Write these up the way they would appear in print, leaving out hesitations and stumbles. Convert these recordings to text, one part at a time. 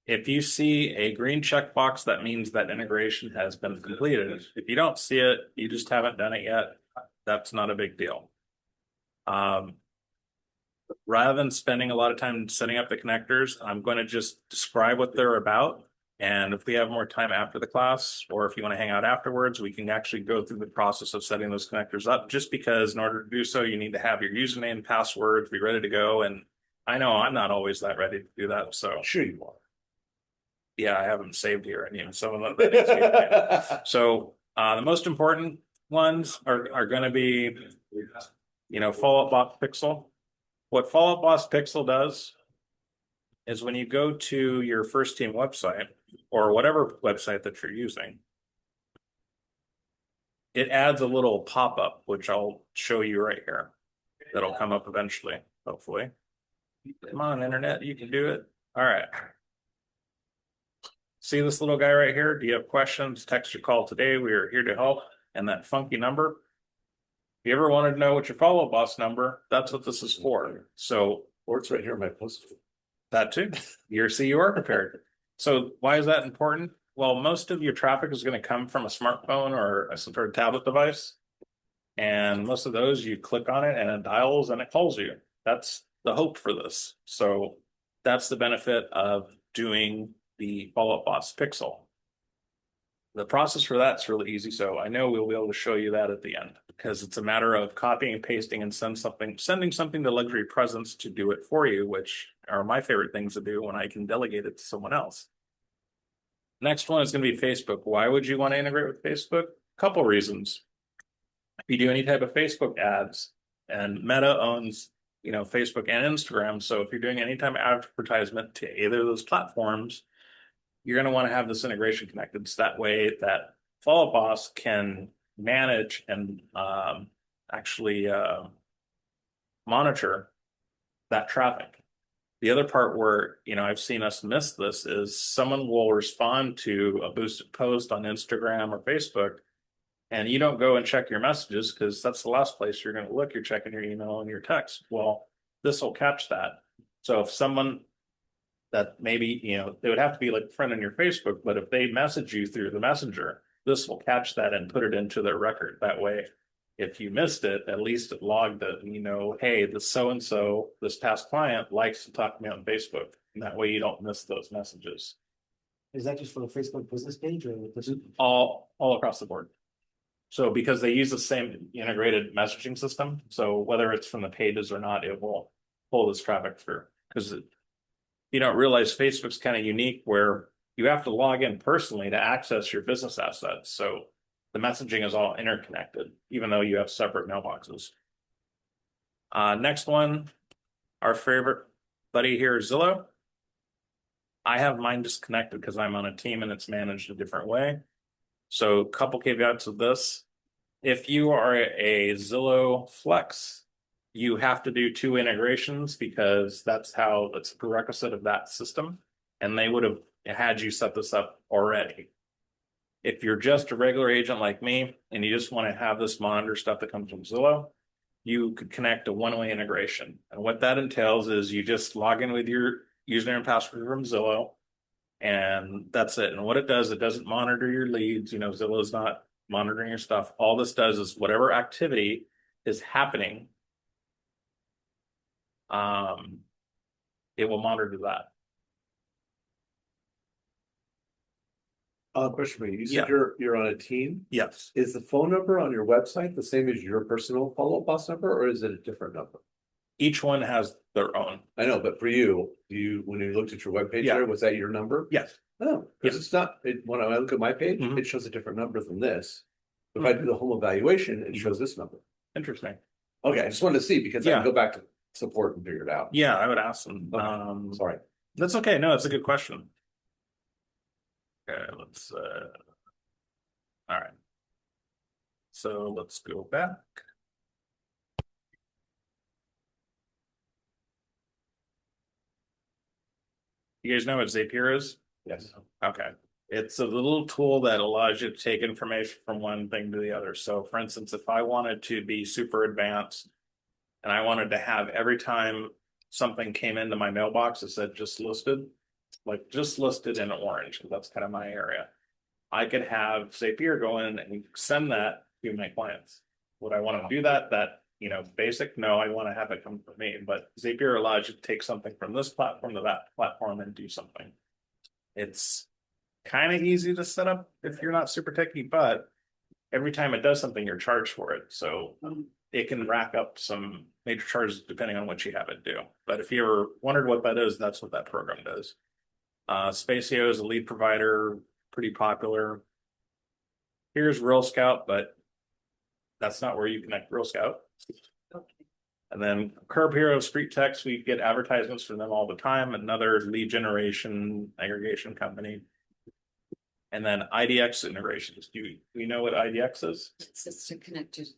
If you see a green checkbox, that means that integration has been completed. If you don't see it, you just haven't done it yet. That's not a big deal. Rather than spending a lot of time setting up the connectors, I'm going to just describe what they're about. And if we have more time after the class, or if you want to hang out afterwards, we can actually go through the process of setting those connectors up, just because in order to do so, you need to have your username and password to be ready to go. And I know I'm not always that ready to do that. So Sure you are. yeah, I have them saved here. And even some of them. So the most important ones are going to be, follow-up box pixel. What follow-up boss pixel does is when you go to your first team website or whatever website that you're using, it adds a little pop-up, which I'll show you right here. That'll come up eventually, hopefully. Come on, internet, you can do it. All right. See this little guy right here? Do you have questions? Text or call today. We are here to help. And that funky number. If you ever wanted to know what your follow-up boss number, that's what this is for. So, or it's right here in my post. That too. You are prepared. So why is that important? Well, most of your traffic is going to come from a smartphone or some sort of tablet device. And most of those, you click on it and it dials and it calls you. That's the hope for this. So that's the benefit of doing the follow-up boss pixel. The process for that's really easy. So I know we'll be able to show you that at the end, because it's a matter of copying and pasting and sending something to Luxury Presence to do it for you, which are my favorite things to do when I can delegate it to someone else. Next one is going to be Facebook. Why would you want to integrate with Facebook? A couple reasons. If you do any type of Facebook ads, and Meta owns, Facebook and Instagram. So if you're doing any type of advertisement to either of those platforms, you're going to want to have this integration connected. So that way that Follow Boss can manage and actually monitor that traffic. The other part where, I've seen us miss this is someone will respond to a boosted post on Instagram or Facebook, and you don't go and check your messages because that's the last place you're going to look. You're checking your email and your text. Well, this will catch that. So if someone that maybe, they would have to be like a friend on your Facebook, but if they message you through the messenger, this will catch that and put it into their record. That way, if you missed it, at least it logged it, hey, this so-and-so, this past client likes to talk to me on Facebook. And that way you don't miss those messages. Is that just for the Facebook business page or with this? All across the board. So because they use the same integrated messaging system, so whether it's from the pages or not, it will pull this traffic through. Because you don't realize Facebook's kind of unique where you have to log in personally to access your business assets. So the messaging is all interconnected, even though you have separate mailboxes. Next one, our favorite buddy here is Zillow. I have mine disconnected because I'm on a team and it's managed a different way. So a couple caveats of this. If you are a Zillow Flex, you have to do 2 integrations because that's a prerequisite of that system. And they would have had you set this up already. If you're just a regular agent like me and you just want to have this monitor stuff that comes from Zillow, you could connect a one-way integration. And what that entails is you just log in with your username and password from Zillow, and that's it. And what it does, it doesn't monitor your leads. Zillow's not monitoring your stuff. All this does is whatever activity is happening, it will monitor that. Question for you. You said you're on a team? Yes. Is the phone number on your website the same as your personal follow-up boss number, or is it a different number? Each one has their own. I know, but for you, when you looked at your webpage there, was that your number? Yes. No, because it's not. When I look at my page, it shows a different number than this. If I do the home evaluation, it shows this number. Interesting. Okay, I just wanted to see because I can go back to support and figure it out. Yeah, I would ask them. Okay. Sorry. That's okay. No, it's a good question. Okay, let's all right. So let's go back. You guys know what Zapier is? Yes. Okay. It's a little tool that allows you to take information from one thing to the other. So for instance, if I wanted to be super advanced and I wanted to have every time something came into my mailbox that said just listed, like just listed in orange, because that's kind of my area. I could have Zapier go in and send that to my clients. Would I want to do that? Basic? No, I want to have it come from me. But Zapier allows you to take something from this platform to that platform and do something. It's kind of easy to set up if you're not super techy, but every time it does something, you're charged for it. So it can rack up some major charges depending on what you have it do. But if you ever wondered what that is, that's what that program does. Spacio is a lead provider, pretty popular. Here's Real Scout, but that's not where you connect Real Scout. Okay. And then Curb Hero, Street Text, we get advertisements from them all the time. Another lead generation aggregation company. And then IDX integrations. Do we know what IDX is? It's to connect to them.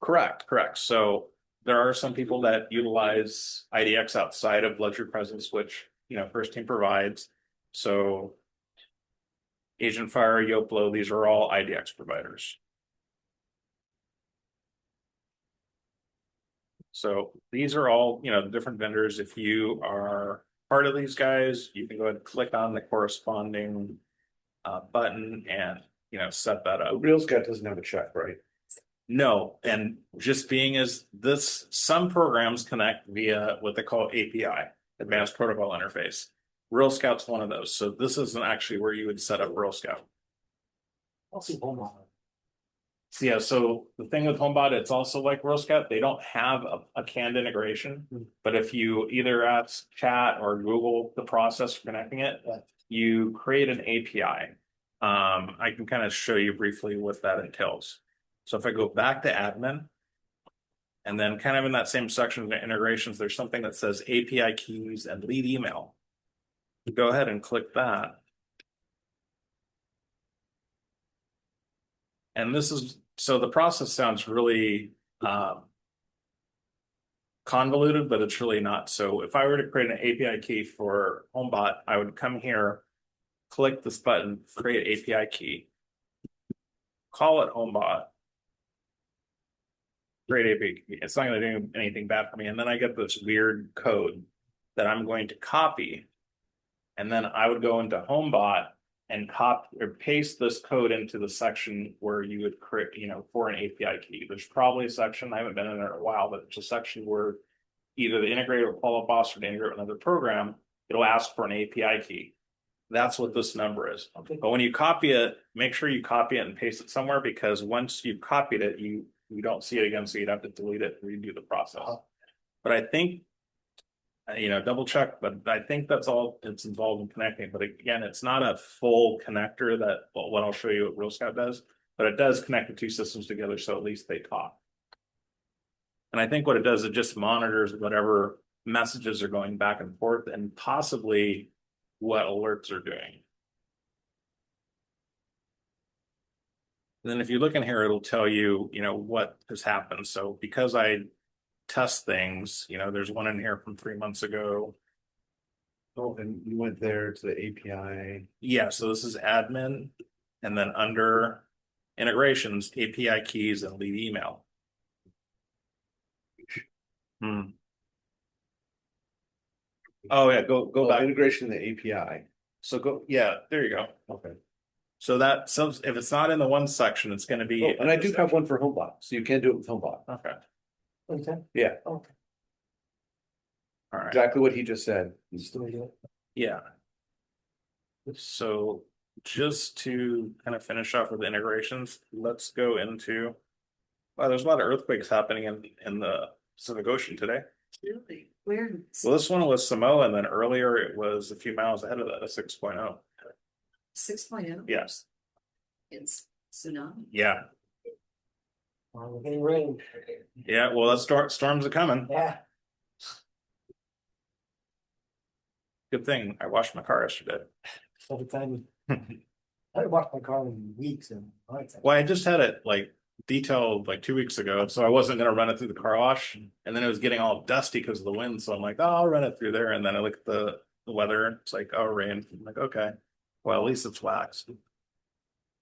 Correct. So there are some people that utilize IDX outside of Luxury Presence, which First Team provides. So Agent Fire, Yoplo, these are all IDX providers. So these are all different vendors. If you are part of these guys, you can go ahead and click on the corresponding button and set that up. Real Scout doesn't have a check, right? No, and just being as this, some programs connect via what they call API, Advanced Protocol Interface. Real Scout's one of those. So this isn't actually where you would set up Real Scout. I'll see HomeBot. So yeah, so the thing with HomeBot, it's also like Real Scout. They don't have a canned integration, but if you either ask chat or Google the process for connecting it, you create an API. I can kind of show you briefly what that entails. So if I go back to admin, and then kind of in that same section of the integrations, there's something that says API keys and lead email. Go ahead and click that. And this is, so the process sounds really convoluted, but it's really not. So if I were to create an API key for HomeBot, I would come here, click this button, create API key, call it HomeBot, create API key. It's not going to do anything bad for me. And then I get this weird code that I'm going to copy. And then I would go into HomeBot and copy or paste this code into the section where you would create, for an API key. There's probably a section, I haven't been in there in a while, but it's a section where either the integrator will call a boss or to integrate with another program, it'll ask for an API key. That's what this number is. Okay. But when you copy it, make sure you copy it and paste it somewhere, because once you've copied it, you don't see it again, so you'd have to delete it and redo the process. But I think, double check, but I think that's all it's involved in connecting. But again, it's not a full connector that what I'll show you what Real Scout does, but it does connect the two systems together, so at least they talk. And I think what it does, it just monitors whatever messages are going back and forth and possibly what alerts are doing. And then if you look in here, it'll tell you, what has happened. So because I test things, there's one in here from 3 months ago. Oh, and you went there to the API. Yeah, so this is admin, and then under integrations, API keys and lead email. Oh yeah, go back. Integration in the API. So yeah, there you go. Okay. So if it's not in the one section, it's going to be. Oh, and I do have one for HomeBot, so you can do it with HomeBot. Okay. Okay. Yeah, Okay. All right. exactly what he just said. Still here. Yeah. So just to kind of finish off with the integrations, let's go into. Wow, there's a lot of earthquakes happening in the Pacific Ocean today. Really? Where? Well, this one was Samoa, and then earlier it was a few miles ahead of that, a 6.0. 6.0? Yes. It's tsunami. Yeah. We're getting rain. Yeah. Well, that storms are coming. Yeah. Good thing I washed my car yesterday. Every time. I haven't washed my car in weeks and. Well, I just had it detailed 2 weeks ago, so I wasn't going to run it through the car wash, and then it was getting all dusty because of the wind. So I'm like, oh, I'll run it through there, and then I look at the weather. It's like, oh, rain. I'm like, okay, well, at least it's waxed.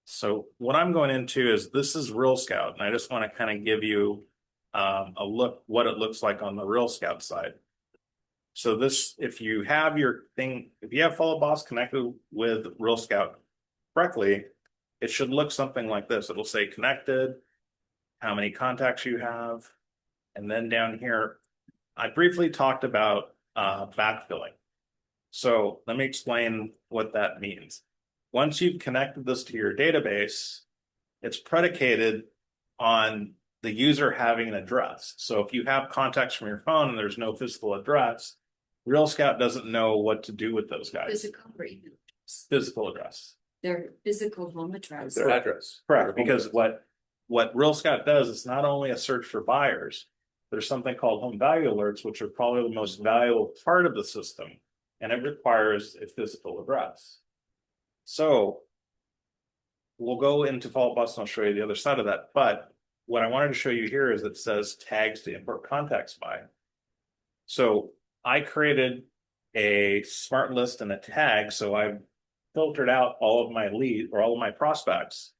So what I'm going into is this is Real Scout, and I just want to kind of give you a look what it looks like on the Real Scout side. So this, if you have your thing, if you have Follow Boss connected with Real Scout correctly, it should look something like this. It'll say connected, how many contacts you have, and then down here, I briefly talked about backfilling. So let me explain what that means. Once you've connected this to your database, it's predicated on the user having an address. So if you have contacts from your phone and there's no physical address, Real Scout doesn't know what to do with those guys. Physical or email. Physical address. Their physical home address. Their address. Correct, Their home because address. what Real Scout does is not only a search for buyers, there's something called home value alerts, which are probably the most valuable part of the system, and it requires a physical address. So we'll go into Follow Bus and I'll show you the other side of that. But what I wanted to show you here is it says tags to import contacts by. So I created a smart list and a tag. So I've filtered out all of my leads or all of my prospects,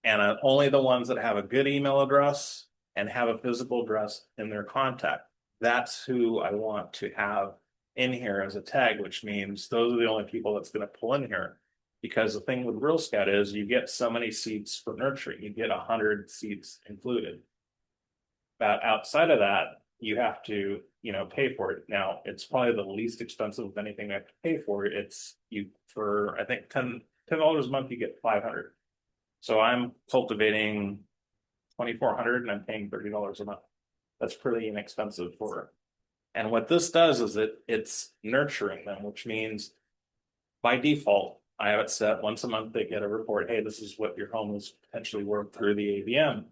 and only the ones that have a good email address and have a physical address in their contact. That's who I want to have in here as a tag, which means those are the only people that's going to pull in here. Because the thing with Real Scout is you get so many seats for nurturing, you get 100 seats included. But outside of that, you have to, pay for it. Now, it's probably the least expensive of anything I have to pay for. It's for I think $10 a month, you get 500. So I'm cultivating 2,400 and I'm paying $30 a month. That's pretty inexpensive for it. And what this does is it's nurturing them, which means by default, I have it set once a month, they get a report. Hey, this is what your home is potentially worth through the AVM.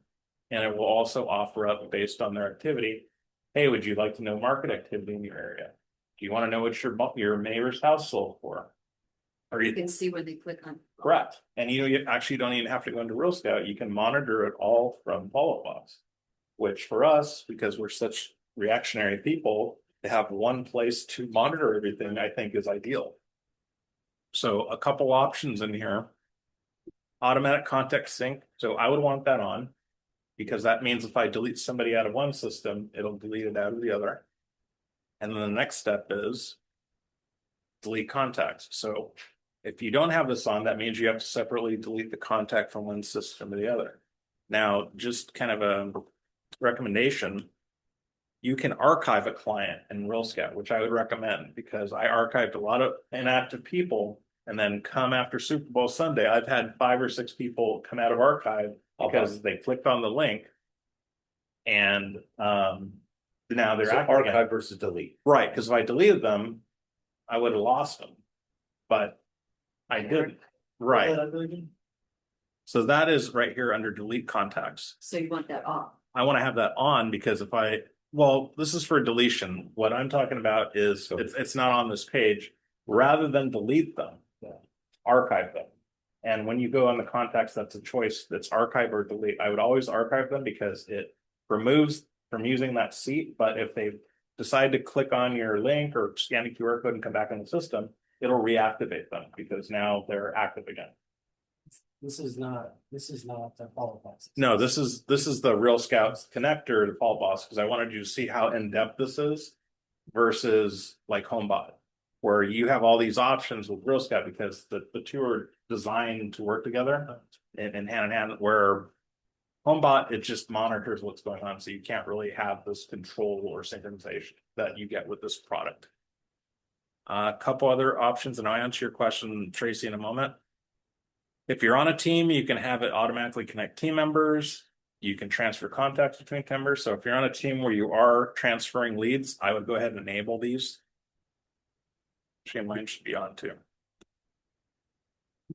And it will also offer up based on their activity. Hey, would you like to know market activity in your area? Do you want to know what your neighbor's house sold for? Or You can see when they click on. correct. And you actually don't even have to go into Real Scout. You can monitor it all from Follow Box, which for us, because we're such reactionary people, to have one place to monitor everything, I think is ideal. So a couple options in here. Automatic contact sync. So I would want that on, because that means if I delete somebody out of one system, it'll delete it out of the other. And then the next step is delete contacts. So if you don't have this on, that means you have to separately delete the contact from one system to the other. Now, just kind of a recommendation, you can archive a client in Real Scout, which I would recommend, because I archived a lot of inactive people, and then come after Super Bowl Sunday, I've had 5 or 6 people come out of archive because they clicked on the link, and now they're So active archive again. versus delete. Right, because if I deleted them, I would have lost them, but I didn't. Right. So that is right here under delete contacts. So you want that off. I want to have that on because this is for deletion. What I'm talking about is it's not on this page. Rather than delete them, archive them. And when you go on the contacts, that's a choice. That's archive or delete. I would always archive them because it removes from using that seat. But if they decide to click on your link or scan a QR code and come back in the system, it'll reactivate them because now they're active again. This is not the Follow Box. No, this is the Real Scouts connector to Follow Boss, because I wanted you to see how in-depth this is versus like HomeBot, where you have all these options with Real Scout because the two are designed to work together and hand in hand, where HomeBot, it just monitors what's going on. So you can't really have this control or synchronization that you get with this product. A couple other options, and I'll answer your question, Tracy, in a moment. If you're on a team, you can have it automatically connect team members. You can transfer contacts between team members. So if you're on a team where you are transferring leads, I would go ahead and enable these. Actually, mine should be on too.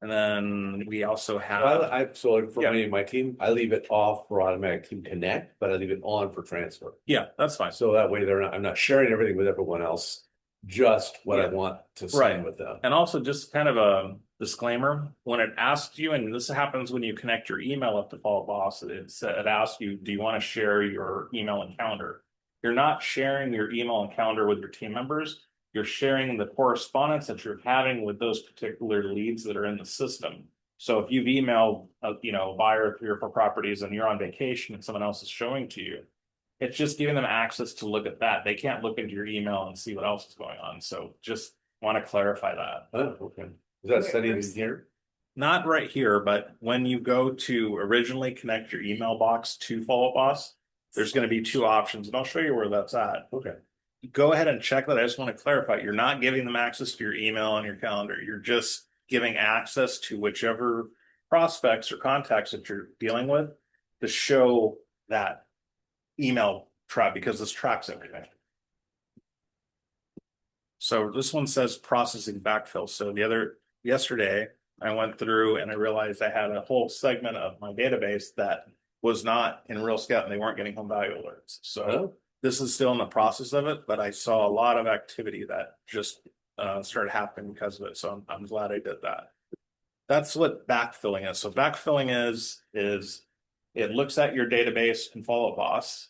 And then we also have. So for my team, I leave it off for automatic team connect, but I leave it on for transfer. Yeah, that's fine. So that way I'm not sharing everything with everyone else, just what I want to send with them. And also just kind of a disclaimer, when it asks you, and this happens when you connect your email up to Follow Boss, it asks you, do you want to share your email and calendar? You're not sharing your email and calendar with your team members. You're sharing the correspondence that you're having with those particular leads that are in the system. So if you've emailed, a buyer of 3 or 4 properties and you're on vacation and someone else is showing to you, It's just giving them access to look at that. They can't look into your email and see what else is going on. So just want to clarify that. Oh, okay. Is that setting in Where's- here? Not right here, but when you go to originally connect your email box to Follow Boss, there's going to be two options, and I'll show you where that's at. Okay. Go ahead and check that. I just want to clarify. You're not giving them access to your email and your calendar. You're just giving access to whichever prospects or contacts that you're dealing with to show that email track, because this tracks everything. So this one says processing backfill. So yesterday I went through and I realized I had a whole segment of my database that was not in Real Scout and they weren't getting home value alerts. So Oh, this is still in the process of it, but I saw a lot of activity that just started happening because of it. So I'm glad I did that. That's what backfilling is. So backfilling is it looks at your database in Follow Boss,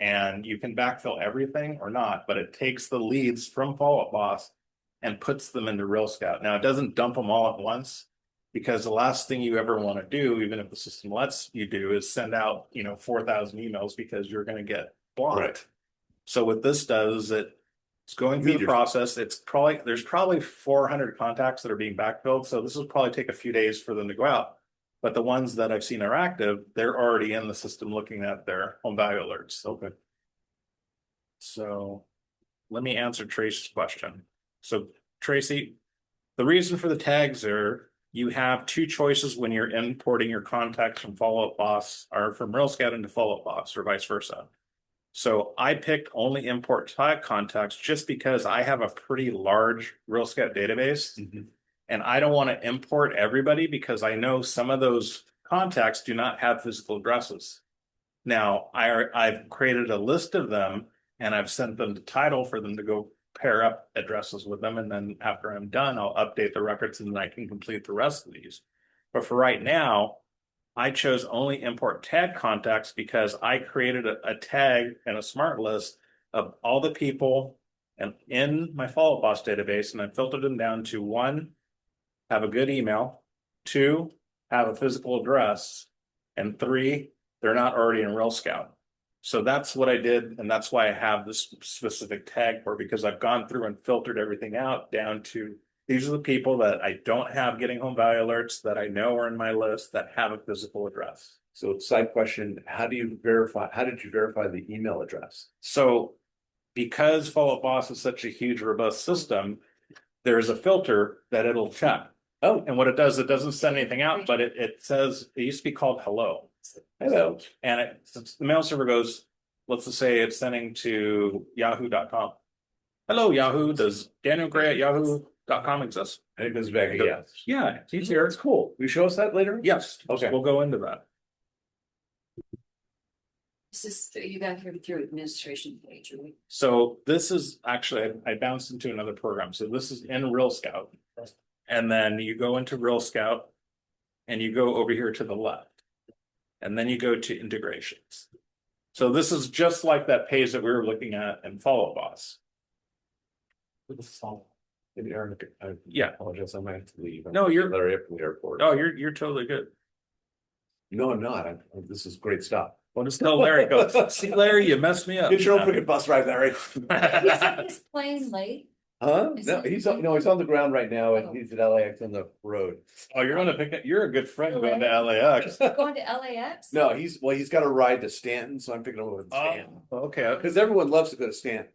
and you can backfill everything or not, but it takes the leads from Follow Up Boss and puts them into Real Scout. Now it doesn't dump them all at once, because the last thing you ever want to do, even if the system lets you do, is send out 4,000 emails, because you're going to get blocked. Right. So what this does is it's going through the Meters. process. There's probably 400 contacts that are being backfilled. So this will probably take a few days for them to go out. But the ones that I've seen are active, they're already in the system looking at their home value alerts. okay. So let me answer Tracy's question. So Tracy, the reason for the tags are you have two choices when you're importing your contacts from Follow Up Boss or from Real Scout into Follow Up Boss, or vice versa. So I picked only import tag contacts just because I have a pretty large Real Scout database. Mhm. And I don't want to import everybody, because I know some of those contacts do not have physical addresses. Now, I've created a list of them and I've sent them to title for them to go pair up addresses with them. And then after I'm done, I'll update the records and then I can complete the rest of these. But for right now, I chose only import tag contacts because I created a tag and a smart list of all the people and in my Follow Up Boss database, and I filtered them down to: one, have a good email; two, have a physical address; and three, they're not already in Real Scout. So that's what I did, and that's why I have this specific tag for, because I've gone through and filtered everything out down to these are the people that I don't have getting home value alerts that I know are in my list that have a physical address. So side question, how did you verify the email address? So because Follow Up Boss is such a huge, robust system, there's a filter that it'll check. Oh, And what it does, it doesn't send anything out, but it says, it used to be called hello. hello. And the mail server goes, let's just say it's sending to yahoo.com. Hello, Yahoo. Does Daniel Gray at yahoo.com exist? And it goes back, yes. Yeah, he's here. It's cool. Will you show us that later? Yes. Okay. We'll go into that. This is, you got here through administration page, right? So this is actually, I bounced into another program. So this is in Real Scout. And then you go into Real Scout and you go over here to the left. And then you go to integrations. So this is just like that page that we were looking at in Follow Boss. Maybe Aaron, I Yeah. apologize. I might have to leave. No, you're- Larry up from the airport. Oh, you're totally good. No, I'm not. This is great stuff. Well, just tell Larry, go, see, Larry, you messed me up. Get your own freaking bus ride, Larry. Isn't this plane late? Huh? Is No, he- he's on the ground right now and he's at LAX on the road. Oh, you're gonna pick it. You're a good friend going to LAX. Going to LAX? No, he's got a ride to Stanton, so I'm picking him up at Stanton. Oh, okay. Because everyone loves to go to Stanton.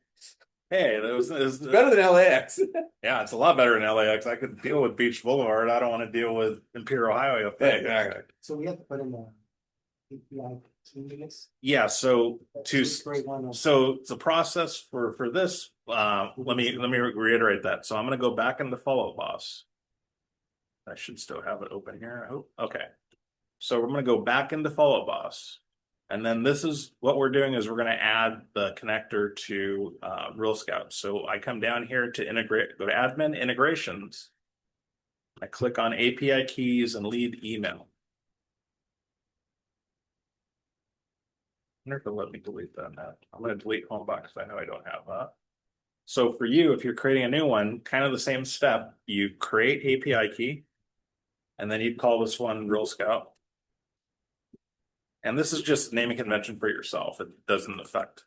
Hey, that was It's better than LAX. yeah, it's a lot better than LAX. I could deal with Beach Boulevard. I don't want to deal with Imperial Highway up there. Exactly. So we have to put in the API team minutes. Yeah, so Great one. so the process for this, let me reiterate that. So I'm gonna go back into Follow Boss. I should still have it open here. I hope. Okay. So we're gonna go back into Follow Boss. And then this is what we're doing is we're gonna add the connector to Real Scout. So I come down here to integrate, go to admin integrations. I click on API keys and lead email. I wonder if it'll let me delete that now. I'm gonna delete Homebot because I know I don't have that. So for you, if you're creating a new one, kind of the same step, you create API key, and then you call this one Real Scout. And this is just naming convention for yourself. It doesn't affect.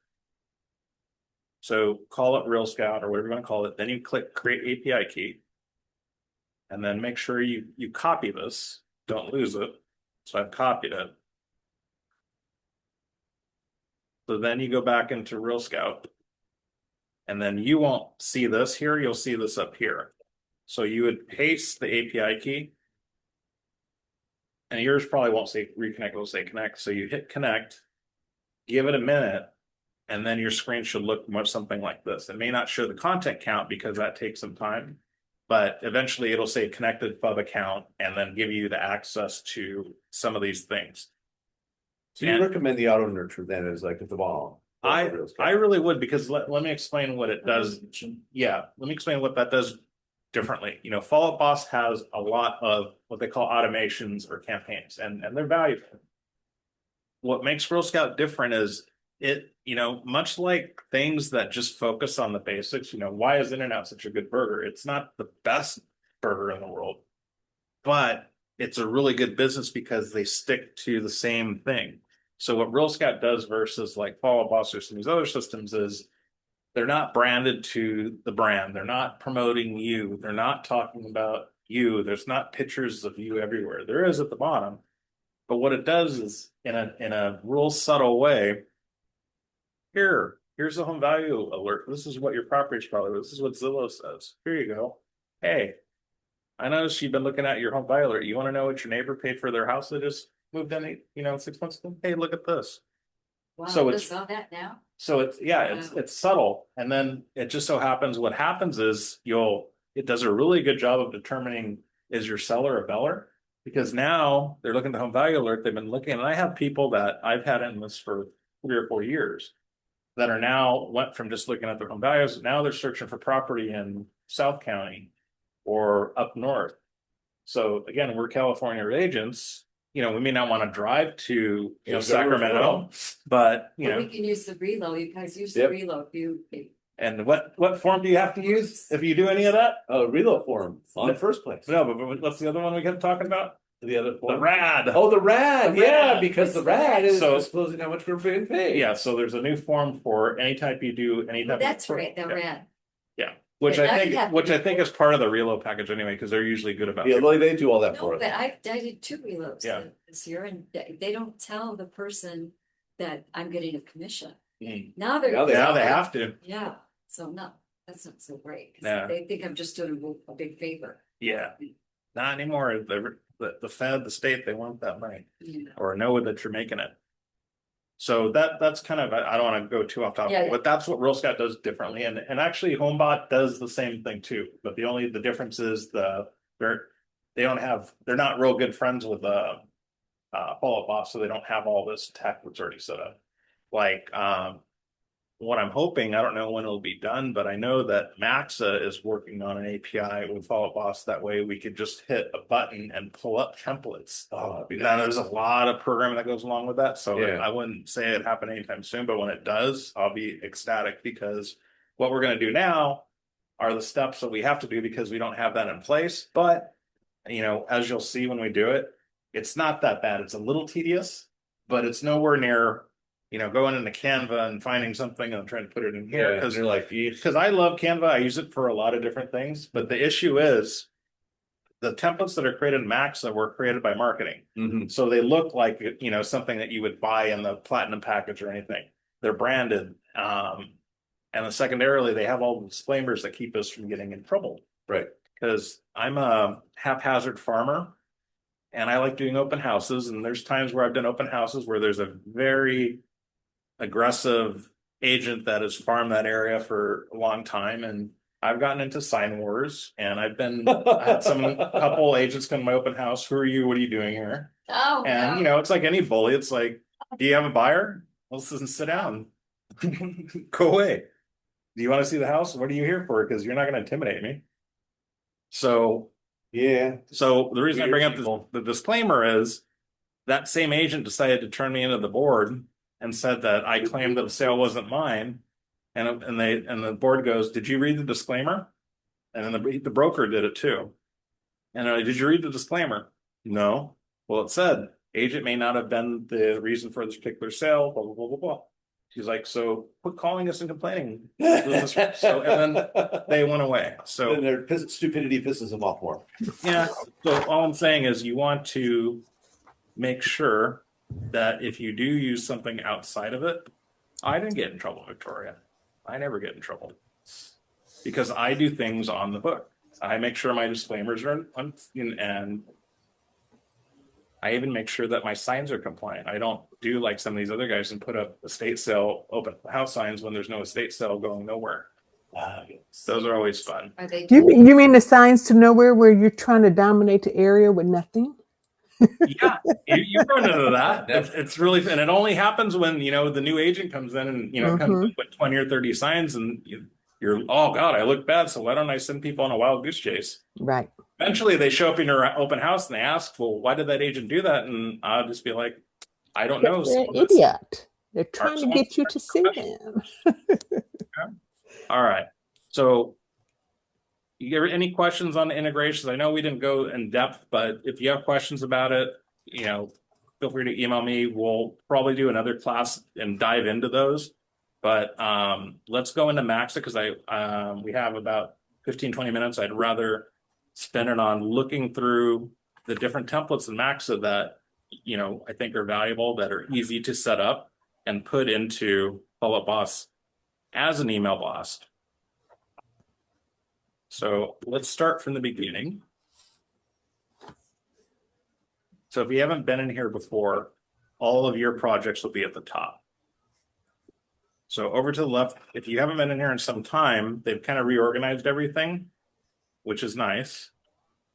So call it Real Scout or whatever you want to call it. Then you click create API key. And then make sure you copy this. Don't lose it. So I've copied it. So then you go back into Real Scout. And then you won't see this here. You'll see this up here. So you would paste the API key. And yours probably won't say reconnect, it'll say connect. So you hit connect, give it a minute, and then your screen should look much something like this. It may not show the content count because that takes some time, but eventually it'll say connected FUB account and then give you the access to some of these things. So you recommend the auto nurture then as like at the bottom? I really would, because let me explain what it does. Yeah, let me explain what that does differently. You know, Follow Up Boss has a lot of what they call automations or campaigns, and they're valuable. What makes Girl Scout different is it, you know, much like things that just focus on the basics, you know, why is In-N-Out such a good burger? It's not the best burger in the world, but it's a really good business because they stick to the same thing. So what Real Scout does versus like Follow Up Boss or some of these other systems is they're not branded to the brand. They're not promoting you. They're not talking about you. There's not pictures of you everywhere. There is at the bottom. But what it does is in a real subtle way, here's the home value alert. This is what your property is probably. This is what Zillow says. Here you go. Hey, I noticed you've been looking at your home value alert. You want to know what your neighbor paid for their house that just moved in, 6 months ago? Hey, look at this. Wow, So I it's- saw that now. So it's subtle, and then it just so happens what happens is it does a really good job of determining is your seller a beller, because now they're looking at the home value alert. They've been looking, and I have people that I've had in this for 3 or 4 years that are now went from just looking at their home values. Now they're searching for property in South County or up north. So again, we're California agents. You know, we may not want to drive to Sacramento, but you But know, we can use the reload. You guys use the Yep. reload. and what form do you have to use if you do any of that? Reload form on the first place. No, but what's the other one we kept talking about? The other The form. RAD. Oh, the RAD. The Yeah, RAD. because the What's the RAD RAD? is So- disclosing how much we're being paid. Yeah, so there's a new form for any type you do, any type. That's right, the Yeah. RAD. Which Yeah, I now you think, have- which I think is part of the reload package anyway, because they're usually good about Yeah, it. well, they do all that No, for but us. I did 2 reloads Yeah. this year, and they don't tell the person that I'm getting a commission. Mm. Now they're. Now they Now they have to. Yeah, so no, that's not so great. 'Cause Yeah. They think I'm just doing a big favor. Yeah. Not anymore. The Fed, the state, they want that money You know. or know that you're making it. So that's kind of, I don't want to go too off topic, Yeah. but that's what Real Scout does differently. And actually HomeBot does the same thing too. But the difference is they're not real good friends with Follow Up Boss, so they don't have all this tech that's already set up. Like what I'm hoping, I don't know when it'll be done, but I know that Maxa is working on an API with Follow Up Boss. That way we could just hit a button and pull up templates. Oh, Now there's a lot of programming that goes along with that, so Yeah. I wouldn't say it happen anytime soon, but when it does, I'll be ecstatic, because what we're going to do now are the steps that we have to do because we don't have that in place. But you know, as you'll see when we do it, it's not that bad. It's a little tedious, but it's nowhere near, going into Canva and finding something and trying to put it in here, Yeah, because they're like, I love Canva. I use it for a lot of different things, but the issue is the templates that are created in Maxa were created by marketing. mhm. So they look like, something that you would buy in the platinum package or anything. They're branded. And then secondarily, they have all the disclaimers that keep us from getting in trouble. Right. Because I'm a haphazard farmer and I like doing open houses. And there's times where I've done open houses where there's a very aggressive agent that has farmed that area for a long time. And I've gotten into sign wars, and I had a couple agents come to my open house. Who are you? What are you doing here? Oh, And no. it's like any bully. It's like, do you have a buyer? Well, sit down. Go away. Do you want to see the house? What are you here for? Because you're not going to intimidate me. So Yeah. the reason I Weird bring up people. the disclaimer is that same agent decided to turn me into the board and said that I claimed that the sale wasn't mine. And the board goes, did you read the disclaimer? And then the broker did it too. And did you read the disclaimer? No. Well, it said agent may not have been the reason for this particular sale, blah, blah, blah, blah, blah. She's like, so quit calling us and complaining. So, and then they went away. Then So, their stupidity pisses them off more. yeah. So all I'm saying is you want to make sure that if you do use something outside of it, I didn't get in trouble, Victoria. I never get in trouble because I do things on the book. I make sure my disclaimers are on, and I even make sure that my signs are compliant. I don't do like some of these other guys and put up estate sale open house signs when there's no estate sale going nowhere. Those are always fun. Are they? You mean the signs to nowhere where you're trying to dominate the area with nothing? Yeah, you run into that. It's really, and it only happens when, you know, the new agent comes in and, you know, comes in with 20 or 30 signs and you're, oh God, I look bad. So why don't I send people on a wild goose chase? Right. Eventually they show up in your open house and they ask, well, why did that agent do that? And I'll just be like, I don't know. They're Some an of this- idiot. They're trying to get you to see them. All right. So you get any questions on the integrations? I know we didn't go in depth, but if you have questions about it, you know, feel free to email me. We'll probably do another class and dive into those. But let's go into Maxa because we have about 15-20 minutes. I'd rather spend it on looking through the different templates in Maxa that, you know, I think are valuable, that are easy to set up and put into Follow Up Boss as an email blast. So let's start from the beginning. So if you haven't been in here before, all of your projects will be at the top. So over to the left, if you haven't been in here in some time, they've kind of reorganized everything, which is nice.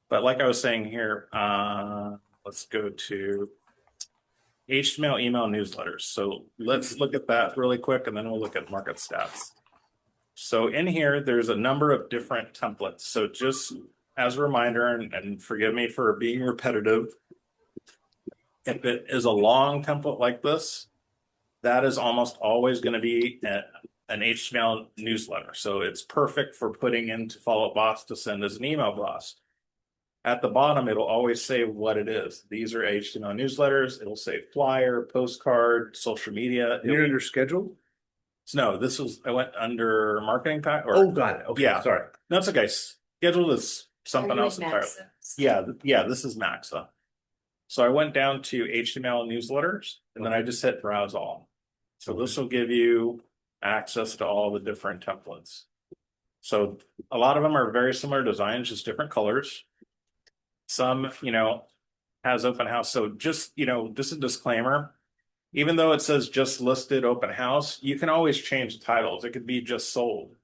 But like I was saying here, let's go to HTML email newsletters. So let's look at that really quick, and then we'll look at market stats. So in here, there's a number of different templates. So just as a reminder, and forgive me for being repetitive, if it is a long template like this, that is almost always going to be an HTML newsletter. So it's perfect for putting into Follow Up Boss to send as an email blast. At the bottom, it'll always say what it is. These are HTML newsletters. It'll say flyer, postcard, social media. You're under schedule? No, this was, I went under marketing pack. Or, Oh, got it. Okay, yeah. sorry. No, it's okay. Schedule is something else entirely. Yeah, this is Maxa. So I went down to HTML newsletters, and then I just hit browse all. So this will give you access to all the different templates. So a lot of them are very similar designs, just different colors. Some, you know, has open house. So just, you know, just a disclaimer, even though it says just listed open house, you can always change the titles. It could be just sold.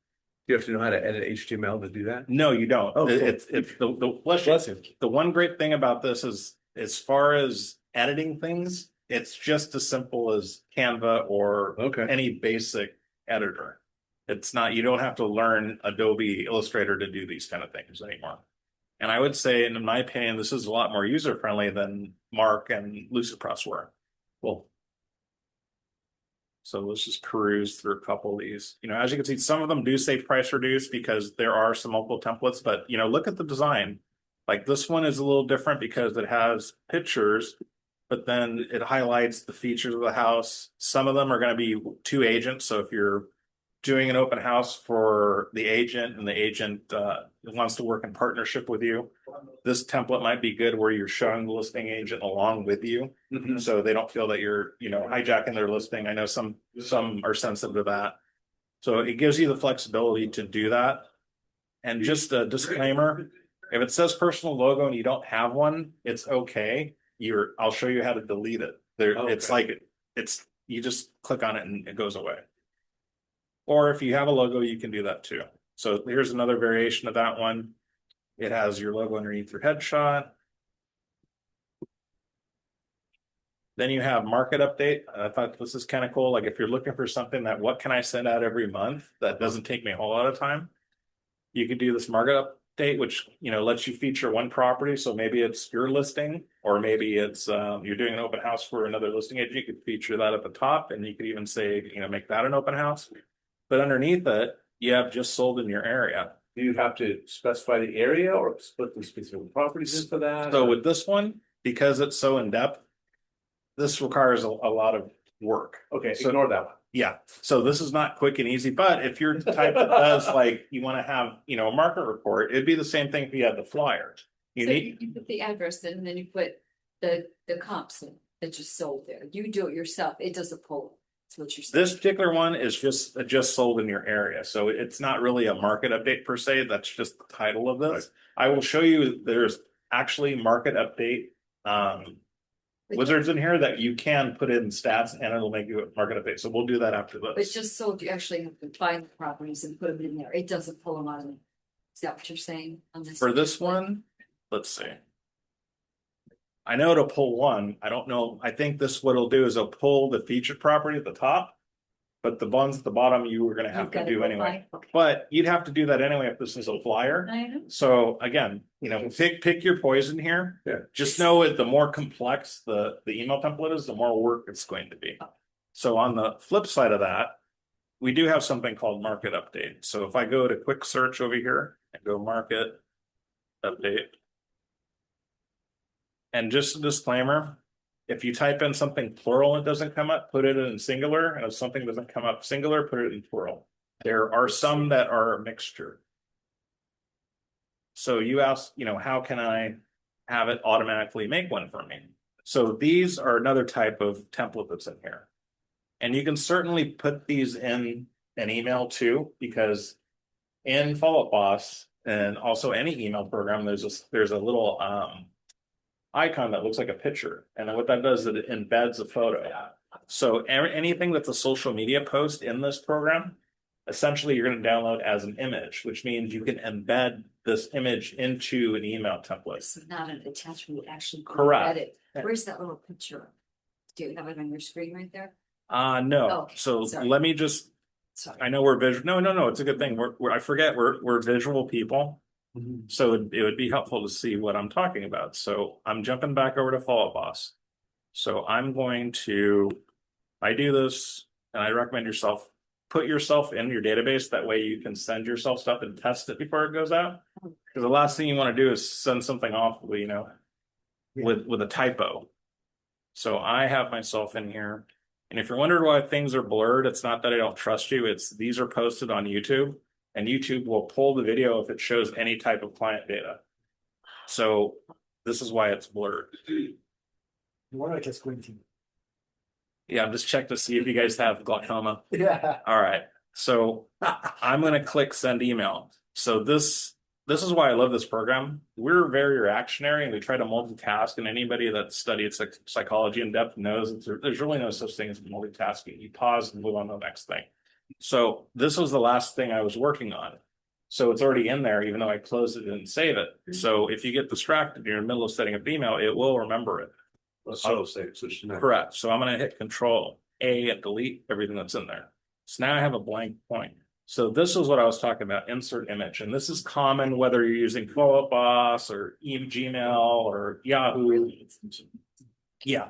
You have to know how to edit HTML to do that? No, you don't. Oh, cool. It's the one great thing about this is, as far as editing things, it's just as simple as Canva or any basic editor. It's not, you don't have to learn Adobe Illustrator to do these kind of things anymore. And I would say, in my opinion, this is a lot more user-friendly than Mark and Lucidpress were. Well, so let's just peruse through a couple of these. You know, as you can see, some of them do say price reduced because there are some multiple templates, but, you know, look at the design. Like this one is a little different because it has pictures, but then it highlights the features of the house. Some of them are going to be two agents. So if you're doing an open house for the agent and the agent wants to work in partnership with you, this template might be good where you're showing the listing agent along with you. So they don't feel that you're, you know, hijacking their listing. I know some are sensitive to that. So it gives you the flexibility to do that. And just a disclaimer, if it says personal logo and you don't have one, it's okay. I'll show you how to delete it. It's like you just click on it and it goes away. Or if you have a logo, you can do that too. So here's another variation of that one. It has your logo underneath your headshot. Then you have market update. I thought this is kind of cool. Like if you're looking for something that, what can I send out every month that doesn't take me a whole lot of time? You could do this market update, which, you know, lets you feature one property. So maybe it's your listing, or maybe it's you're doing an open house for another listing agent. You could feature that at the top, and you could even say, you know, make that an open house. But underneath it, you have just sold in your area. Do you have to specify the area or split the specific properties in for that? So with this one, because it's so in depth, this requires a lot of work. Okay, So- ignore that one. Yeah, so this is not quick and easy, but if you're the type that does like, you want to have, a market report, it'd be the same thing if you had the flyer. You So need, you put the address in and then you put the comps in that just sold there. You do it yourself. It doesn't pull. That's what you're saying. this particular one is just sold in your area, so it's not really a market update per se, that's just the title of this. I will show you, there's actually market update, wizards in here that you can put in stats and it'll make you a market update, so we'll do that after But this. just sold, you actually have to find the properties and put them in there. It doesn't pull them out of it. Is that what you're saying on this? For this one, let's see. I know it'll pull one. I don't know. I think this, what it'll do is it'll pull the featured property at the top. But the ones at the bottom, you were gonna have You've to gotta do go anyway. find- okay. But you'd have to do that anyway if this is a flyer. I know. So again, pick your poison here. Yeah. Just know it, the more complex the email template is, the more work it's going to be. So on the flip side of that, we do have something called market update. So if I go to quick search over here and go market update. And just a disclaimer, if you type in something plural and it doesn't come up, put it in singular, and if something doesn't come up singular, put it in plural. There are some that are a mixture. So you ask, how can I have it automatically make one for me? So these are another type of template that's in here. And you can certainly put these in an email too, because in Follow Up Boss and also any email program, there's a little icon that looks like a picture, and then what that does is it embeds a photo. So anything that's a social media post in this program, essentially you're going to download as an image, which means you can embed this image into an email template. It's not an attachment, you actually. Correct. embed it. Where's that little picture? Do you have it on your screen right there? No. Oh, So sorry. let me just. Sorry. I know we're visual. No. It's a good thing. I forget we're visual people. So it would be helpful to see what I'm talking about. So I'm jumping back over to Follow Up Boss. So I'm going to, I do this, and I recommend put yourself in your database. That way you can send yourself stuff and test it before it goes out. Because the last thing you want to do is send something off, with a typo. So I have myself in here. And if you're wondering why things are blurred, it's not that I don't trust you. It's these are posted on YouTube. And YouTube will pull the video if it shows any type of client data. So this is why it's blurred. What I just squinting. Yeah, I'm just checking to see if you guys have glaucoma. Yeah. All right. So I'm going to click send email. So this is why I love this program. We're very reactionary and we try to multitask. And anybody that studied psychology in depth knows that there's really no such thing as multitasking. You pause and move on to the next thing. So this was the last thing I was working on. So it's already in there, even though I closed it and didn't save it. So if you get distracted, you're in the middle of setting up email, it will remember it. Auto save, switch to. Correct. So I'm going to hit Control A and delete everything that's in there. So now I have a blank point. So this is what I was talking about, insert image. And this is common whether you're using Follow Up Boss or Gmail or Yahoo. Yeah,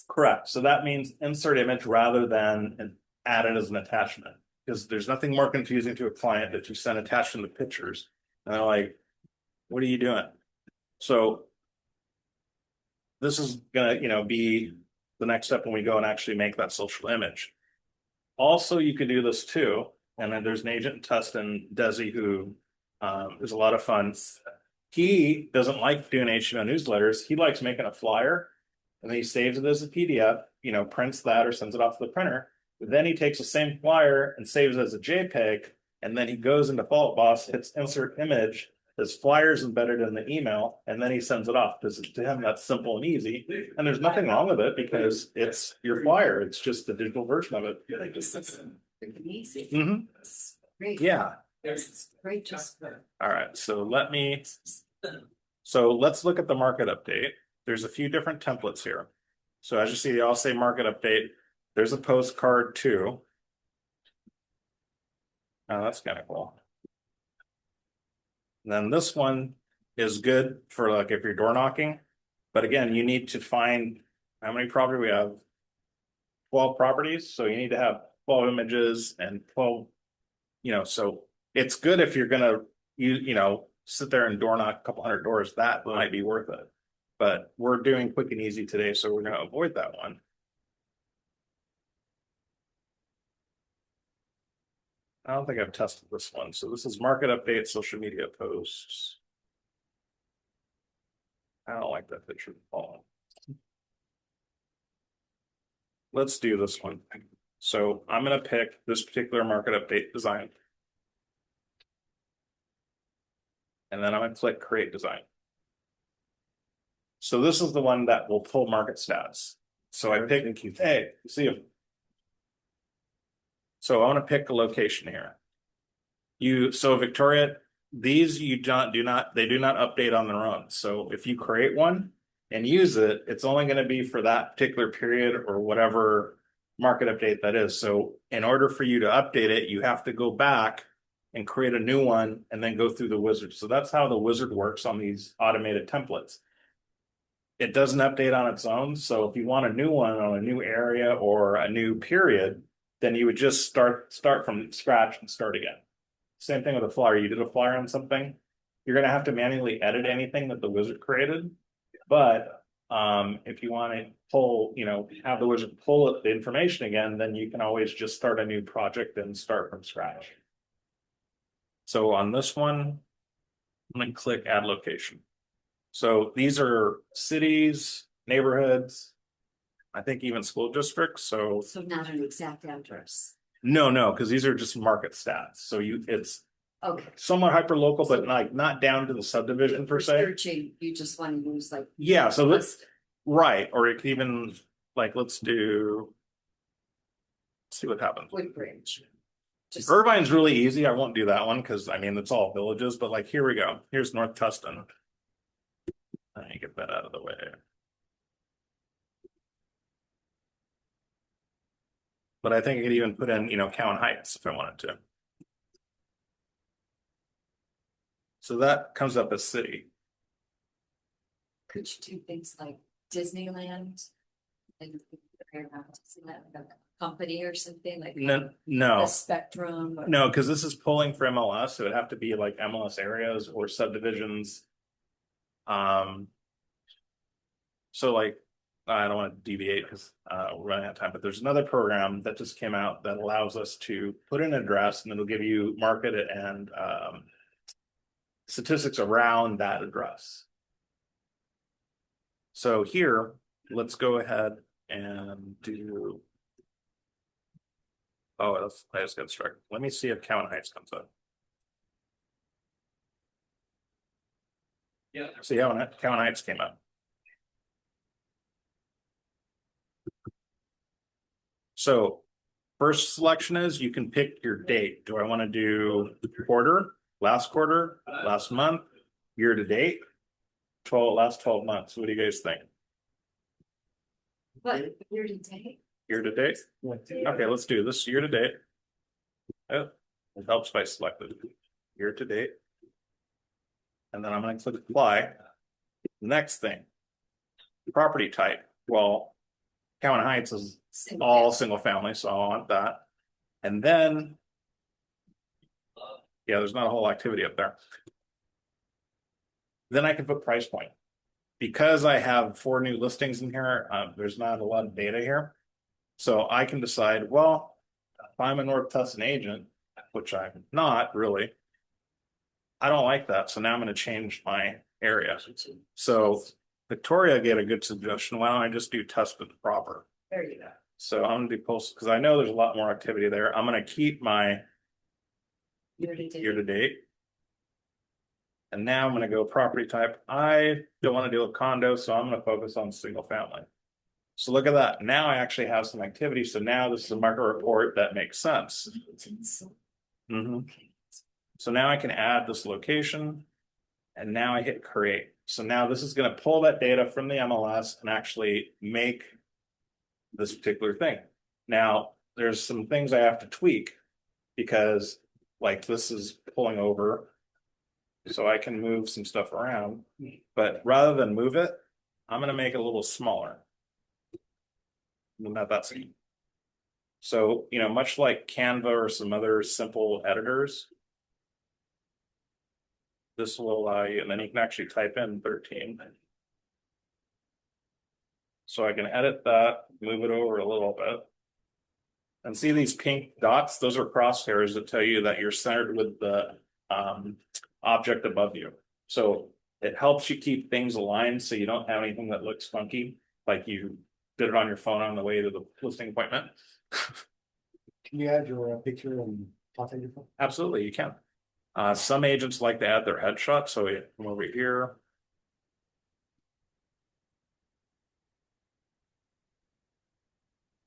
correct. So that means insert image rather than add it as an attachment, because there's nothing more confusing to a client that you send attachment to pictures and they're like, what are you doing? So this is gonna, be the next step when we go and actually make that social image. Also, you could do this too. And then there's an agent in Tustin, Desi, who is a lot of fun. He doesn't like doing HTML newsletters. He likes making a flyer and then he saves it as a PDF, prints that or sends it off to the printer. Then he takes the same flyer and saves it as a JPEG. And then he goes into Follow Up Boss, hits insert image, his flyer's embedded in the email, and then he sends it off because to him that's simple and easy. And there's nothing wrong with it because it's your flyer. It's just the digital version of it. Easy. Mhm. Great. Yeah. Great. Just. All right. So let's look at the market update. There's a few different templates here. So as you see, they all say market update. There's a postcard too. Oh, that's kind of cool. And then this one is good for like if you're door knocking. But again, you need to find how many properties we have. 12 properties. So you need to have 12 images and 12, so it's good if you're gonna sit there and door knock a couple hundred doors, that might be worth it. But we're doing quick and easy today, so we're gonna avoid that one. I don't think I've tested this one. So this is market update, social media posts. I don't like that picture. Let's do this one. So I'm gonna pick this particular market update design. And then I'm gonna click create design. So this is the one that will pull market stats. So I pick, hey, see you. So I want to pick a location here. So Victoria, these you do not update on their own. So if you create one and use it, it's only going to be for that particular period or whatever market update that is. So in order for you to update it, you have to go back and create a new one and then go through the wizard. So that's how the wizard works on these automated templates. It doesn't update on its own. So if you want a new one on a new area or a new period, then you would just start from scratch and start again. Same thing with a flyer. You did a flyer on something, you're going to have to manually edit anything that the wizard created. But if you want to pull, have the wizard pull the information again, then you can always just start a new project and start from scratch. So on this one, I'm going to click add location. So these are cities, neighborhoods, I think even school districts. So not an exact address. no, because these are just market stats. So it's Okay. somewhat hyper local, but like not down to the subdivision per For se. searching, you just want to use like. Yeah, so let's list. right, or it could even like let's see what happens. Woodbridge. Just Irvine's really easy. I won't do that one because I mean it's all villages, but like here we go. Here's North Tustin. Let me get that out of the way. But I think I could even put in, Cowan Heights if I wanted to. So that comes up as city. could you do things like Disneyland? And Disneyland, like a company or something like. No, The Spectrum. no, because this is pulling for MLS. So it'd have to be like MLS areas or subdivisions. So like I don't want to deviate because we're running out of time, but there's another program that just came out that allows us to put in an address and it'll give you market and statistics around that address. So here, let's go ahead and do. Oh, I just got struck. Let me see if Cowan Heights comes up. Yeah. See how Cowan Heights came up. So first selection is you can pick your date. Do I want to do quarter, last month, year to date, last 12 months? What do you guys think? What, year to date? Year to date? Okay, let's do this year to date. Oh, it helps if I select it. Year to date. And then I'm going to click apply. Next thing, property type. Well, Cowan Heights is all single family, so I want that. And then, yeah, there's not a whole activity up there. Then I can put price point. Because I have 4 new listings in here, there's not a lot of data here. So I can decide, well, if I'm a North Tustin agent, which I'm not really, I don't like that. So now I'm going to change my area. So Victoria gave a good suggestion. Why don't I just do Tustin proper? There you go. So I'm going to do post because I know there's a lot more activity there. I'm going to keep my Year to date. year to date. And now I'm going to go property type. I don't want to deal with condo, so I'm going to focus on single family. So look at that. Now I actually have some activity. So now this is a market report that makes sense. So now I can add this location and now I hit create. So now this is going to pull that data from the MLS and actually make this particular thing. Now there's some things I have to tweak because like this is pulling over. So I can move some stuff around, but rather than move it, I'm going to make it a little smaller. Not that same. So, much like Canva or some other simple editors, this will allow you, and then you can actually type in 13. So I can edit that, move it over a little bit. And see these pink dots? Those are crosshairs that tell you that you're centered with the object above you. So it helps you keep things aligned so you don't have anything that looks funky, like you did it on your phone on the way to the listing appointment. Can you add your picture and contact info? Absolutely, you can. Some agents like to add their headshot, so you come over here.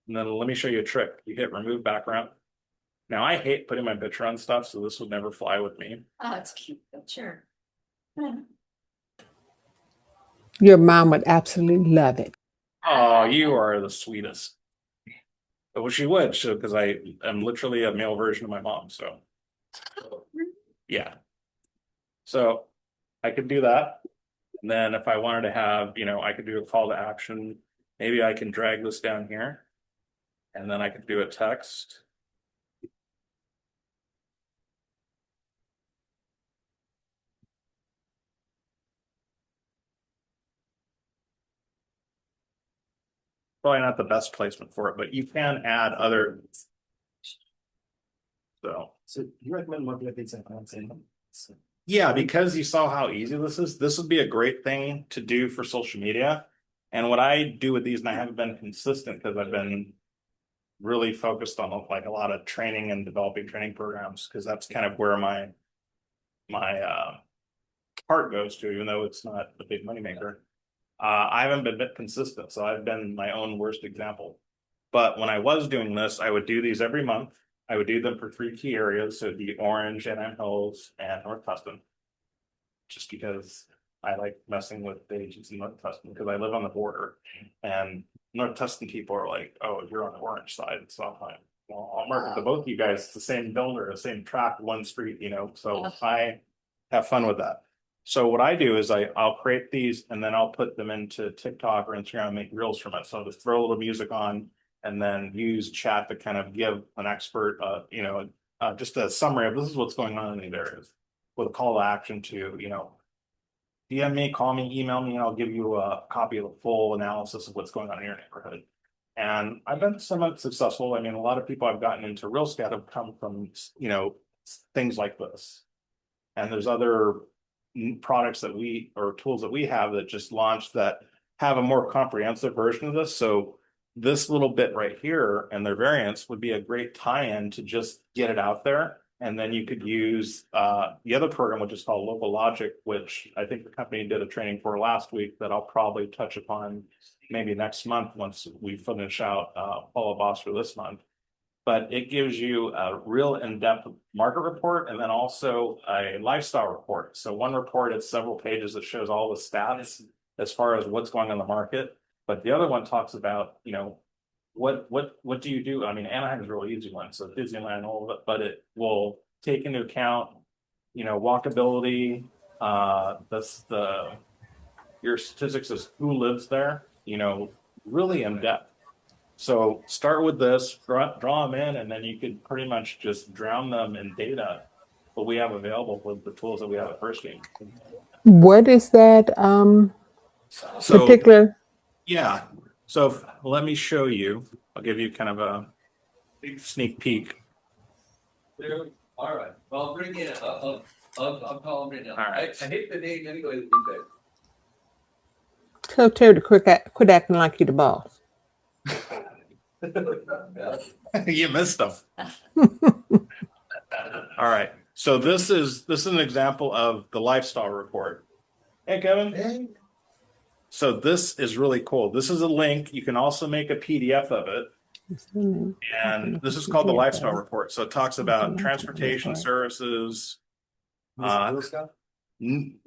And then let me show you a trick. You hit remove background. Now I hate putting my picture on stuff, so this would never fly with me. Oh, it's cute, sure. Your mom would absolutely love it. Oh, you are the sweetest. Well, she would, because I am literally a male version of my mom, so. Yeah. So I could do that. And then if I wanted to have, I could do a call to action. Maybe I can drag this down here. And then I could do a text. Probably not the best placement for it, but you can add other. So you recommend monthly updates and content? Yeah, because you saw how easy this would be a great thing to do for social media. And what I do with these, and I haven't been consistent because I've been really focused on like a lot of training and developing training programs, because that's kind of where my heart goes to, even though it's not a big moneymaker. I haven't been consistent, so I've been my own worst example. But when I was doing this, I would do these every month. I would do them for 3 key areas. So it'd be Orange, Anaheim Hills, and North Tustin. Just because I like messing with the agents in North Tustin because I live on the border. And North Tustin people are like, oh, you're on the Orange side. So I'm like, well, I'll market to both you guys. It's the same builder, the same track, one street, So I have fun with that. So what I do is I'll create these and then I'll put them into TikTok or Instagram and make reels from it. So I'll just throw a little music on and then use chat to kind of give an expert, just a summary of this is what's going on in these areas with a call to action to, DM me, call me, email me, and I'll give you a copy of the full analysis of what's going on in your neighborhood. And I've been somewhat successful. I mean, a lot of people I've gotten into real estate have come from, things like this. And there's other products or tools that we have that just launched that have a more comprehensive version of this. So this little bit right here and their variants would be a great tie-in to just get it out there. And then you could use the other program, which is called Local Logic, which I think the company did a training for last week that I'll probably touch upon maybe next month once we finish out Follow Boss for this month. But it gives you a real in-depth market report and then also a lifestyle report. So one report, it's several pages that shows all the stats as far as what's going on in the market. But the other one talks about, what do you do? I mean, Anaheim is a really easy one. So Disneyland, all of it, but it will take into account, walkability, your statistics is who lives there, really in depth. So start with this, draw them in, and then you could pretty much just drown them in data. What we have available with the tools that we have at First Game. What is that So particular? yeah, so let me show you. I'll give you kind of a sneak peek. All right, well, bring it up. I'll call him right now. All right. I hate the name anyway. Tell Terry to quit acting like you're the boss. You missed them. All right. So this is an example of the lifestyle report. Hey, Kevin. Hey, So this is really cool. This is a link. You can also make a PDF of it. And this is called the lifestyle report. So it talks about transportation services. real stuff?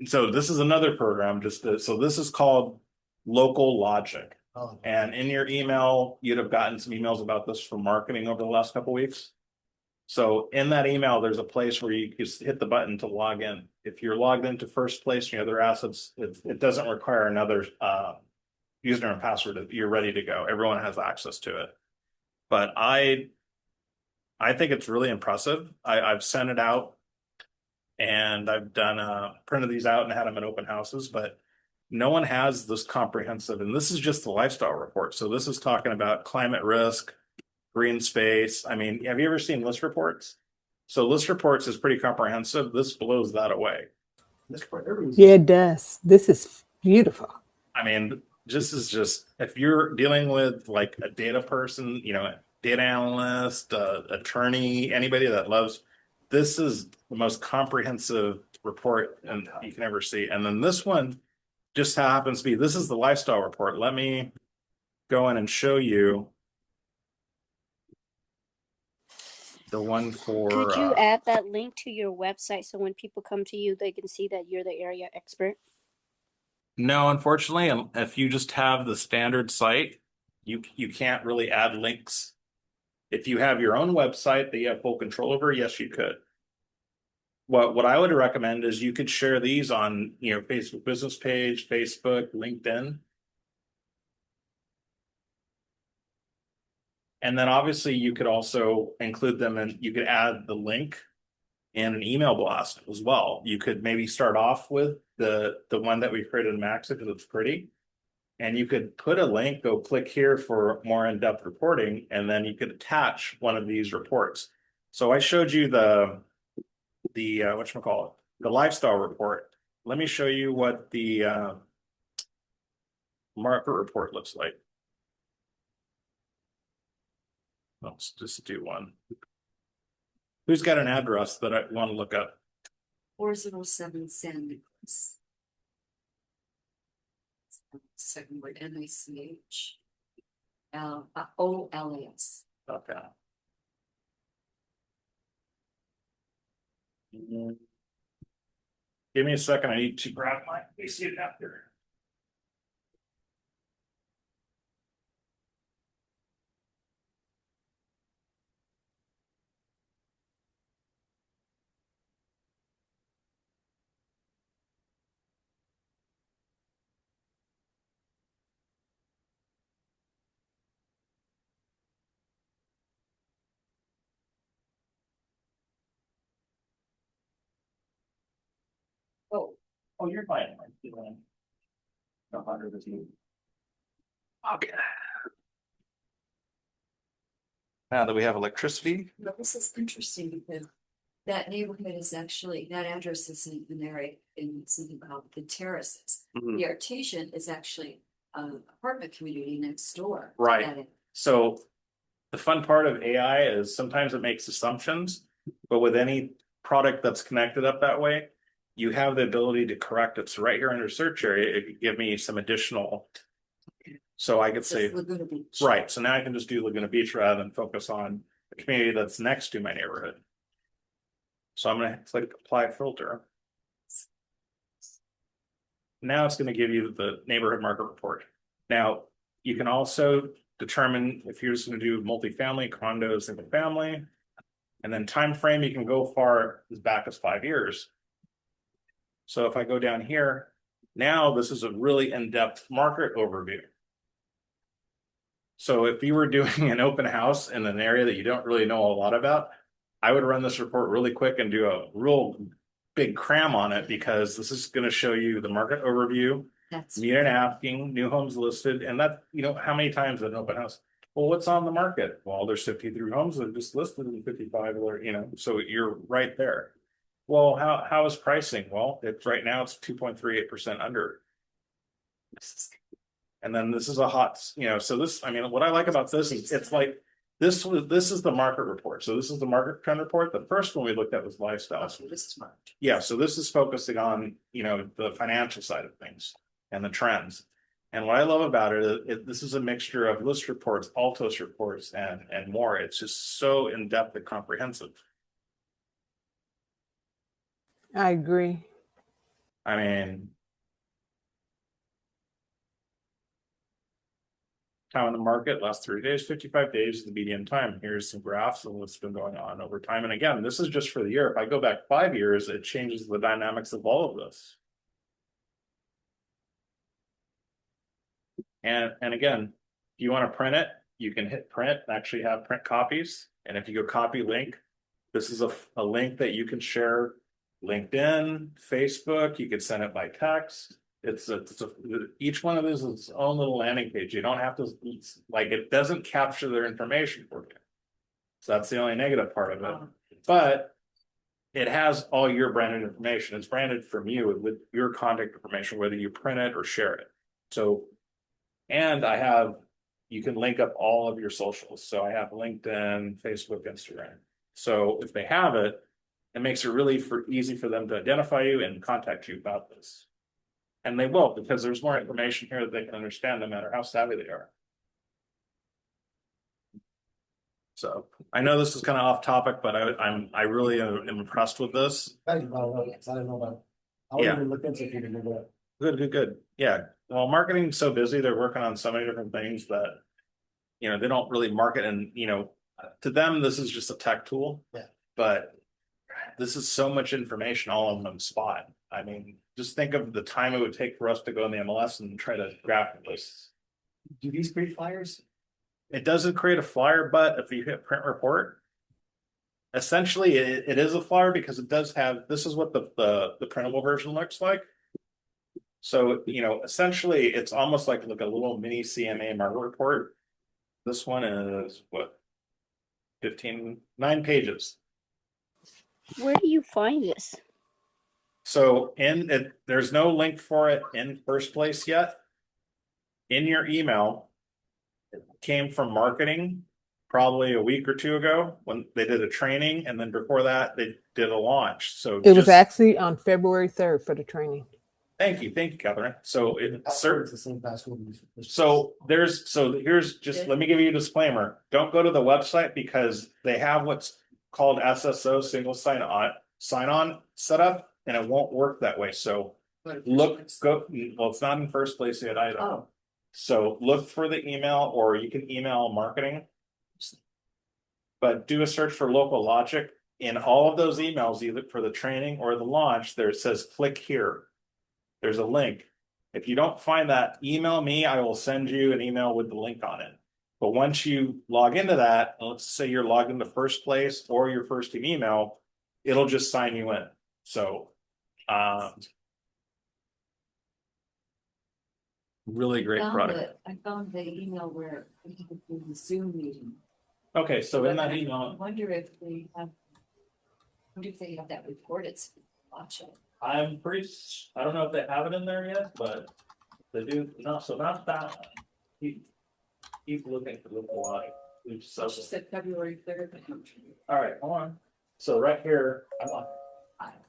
So this is another program. So this is called Local Logic. Oh, And in your email, you'd have gotten some emails about this from marketing over the last couple of weeks. So in that email, there's a place where you just hit the button to log in. If you're logged into First Place and your other assets, it doesn't require another username and password. You're ready to go. Everyone has access to it. But I think it's really impressive. I've sent it out and I've done printed these out and had them in open houses. But No one has this comprehensive, and this is just the lifestyle report. So this is talking about climate risk, green space. I mean, have you ever seen list reports? So list reports is pretty comprehensive. This blows that away. This for everything. Yeah, it does. This is beautiful. I mean, this is just if you're dealing with like a data person, data analyst, attorney, anybody that loves, this is the most comprehensive report and you can ever see. And then this one just happens to be this is the lifestyle report. Let me go in and show you the one for. Could you add that link to your website so when people come to you, they can see that you're the area expert? No, unfortunately, if you just have the standard site, you can't really add links. If you have your own website that you have full control over, yes, you could. What I would recommend is you could share these on, Facebook business page, Facebook, LinkedIn. And then obviously you could also include them and you could add the link and an email blast as well. You could maybe start off with the one that we created in Max because it's pretty. And you could put a link, go click here for more in-depth reporting, and then you could attach one of these reports. So I showed you the whatchamacallit, the lifestyle report. Let me show you what the market report looks like. Let's just do one. Who's got an address that I want to look up? 407 San Nicolas. Second word, NICH. OLAS. Okay. Give me a second. I need to grab my AC adapter. Oh, you're fine. Okay. Now that we have electricity. But this is interesting because that neighborhood is actually, that address is in an area in something called the Terraces. Mhm. The Artesian is actually an apartment community next door. to Right. that area. So the fun part of AI is sometimes it makes assumptions, but with any product that's connected up that way, you have the ability to correct it. So right here under search area, it could give me some additional. So I could It say, says Laguna Beach. right, so now I can just do Laguna Beach rather than focus on the community that's next to my neighborhood. So I'm gonna click apply filter. Now it's gonna give you the neighborhood market report. Now, you can also determine if you're just gonna do multifamily, condo, single family. And then time frame, you can go far as back as 5 years. So if I go down here, now this is a really in-depth market overview. So if you were doing an open house in an area that you don't really know a lot about, I would run this report really quick and do a real big cram on it because this is going to show you the market overview, That's median asking, new homes listed, and that, how many times in an open house? Well, what's on the market? Well, there's 53 homes that are just listed in 55, or, so you're right there. Well, how is pricing? Well, right now it's 2.38% under. And then this is a hot, so this, what I like about this is it's like this is the market report. So this is the market trend report. The first one we looked at was lifestyle. so this is marked. Yeah, so this is focusing on, the financial side of things and the trends. And what I love about it, this is a mixture of list reports, Altos reports, and more. It's just so in-depth and comprehensive. I agree. I mean, time on the market, last 3 days, 55 days is the median time. Here's some graphs of what's been going on over time. And again, this is just for the year. If I go back 5 years, it changes the dynamics of all of this. And again, if you want to print it, you can hit print and actually have print copies. And if you go copy link, this is a link that you can share LinkedIn, Facebook, you can send it by text. Each one of these is its own little landing page. You don't have to, like, it doesn't capture their information for you. So that's the only negative part of it. But it has all your branded information. It's branded from you with your contact information, whether you print it or share it. So, and you can link up all of your socials. So I have LinkedIn, Facebook, Instagram. So if they have it, it makes it really easy for them to identify you and contact you about this. And they will, because there's more information here that they can understand no matter how savvy they are. So I know this is kind of off topic, but I really am impressed with this. Thank you, by the way, 'cause I didn't know about it. I Yeah. wouldn't even look into if you didn't know that. Good. Yeah. Well, marketing's so busy, they're working on so many different things that, they don't really market, and, to them, this is just a tech tool. Yeah. But this is so much information all in one spot. I mean, just think of the time it would take for us to go in the MLS and try to graph this. Do these create flyers? It doesn't create a flyer, but if you hit print report, essentially it is a flyer because it does have, this is what the printable version looks like. So, essentially it's almost like a little mini CMA market report. This one is what? 9 pages. Where do you find this? So there's no link for it in first place yet. In your email, it came from marketing probably a week or two ago when they did a training, and then before that they did a launch. So It was actually on February 3rd for the training. Thank you, Catherine. So It's the same password. here's just, let me give you a disclaimer. Don't go to the website because they have what's called SSO, single sign on set up, and it won't work that way. So well, it's not in first place yet either. Oh. So look for the email, or you can email marketing, but do a search for Local Logic. In all of those emails, either for the training or the launch, there it says click here. There's a link. If you don't find that, email me. I will send you an email with the link on it. But once you log into that, let's say you're logged into first place or your first team email, it'll just sign you in. So, really great product. I found the email where we could do the Zoom meeting. Okay, so in that I email, wonder if they have that recorded, so we can watch it. I don't know if they have it in there yet, but they do. No, so not that one. Keep looking for Local Logic. So she said February 3rd. All right, hold on. So right here, I'm on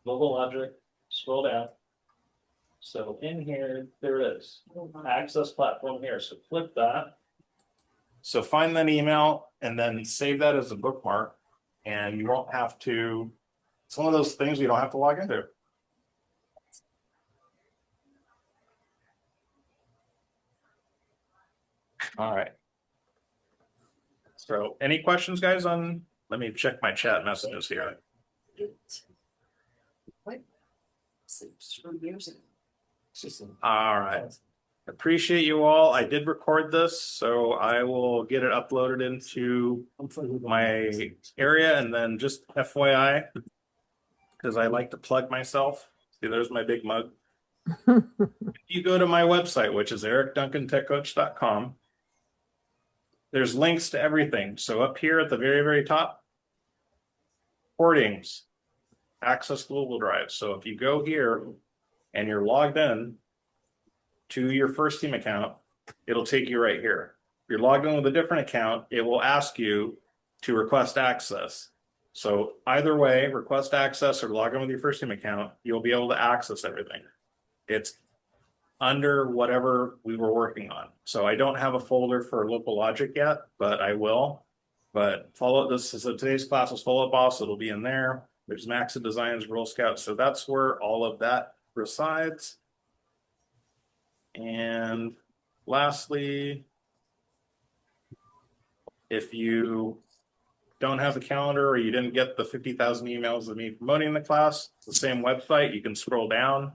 Local Logic. Scroll down. So in here, there it is. Access platform here. So click that. So find that email and then save that as a bookmark, and you won't have to. It's one of those things you don't have to log into. All right. So any questions, guys, let me check my chat messages here. What? 6 years ago. All right. Appreciate you all. I did record this, so I will get it uploaded into my area, and then just FYI, because I like to plug myself. See, there's my big mug. If you go to my website, which is ericduncantechcoach.com, there's links to everything. So up here at the very, very top, recordings, access Google Drive. So if you go here and you're logged in to your first team account, it'll take you right here. If you're logged in with a different account, it will ask you to request access. So either way, request access or log in with your first team account, you'll be able to access everything. It's under whatever we were working on. So I don't have a folder for Local Logic yet, but I will. But follow this. So today's class was Follow Up Boss. It'll be in there. There's Maxa Designs, Girl Scouts. So that's where all of that resides. And lastly, if you don't have the calendar or you didn't get the 50,000 emails of me promoting the class, it's the same website. You can scroll down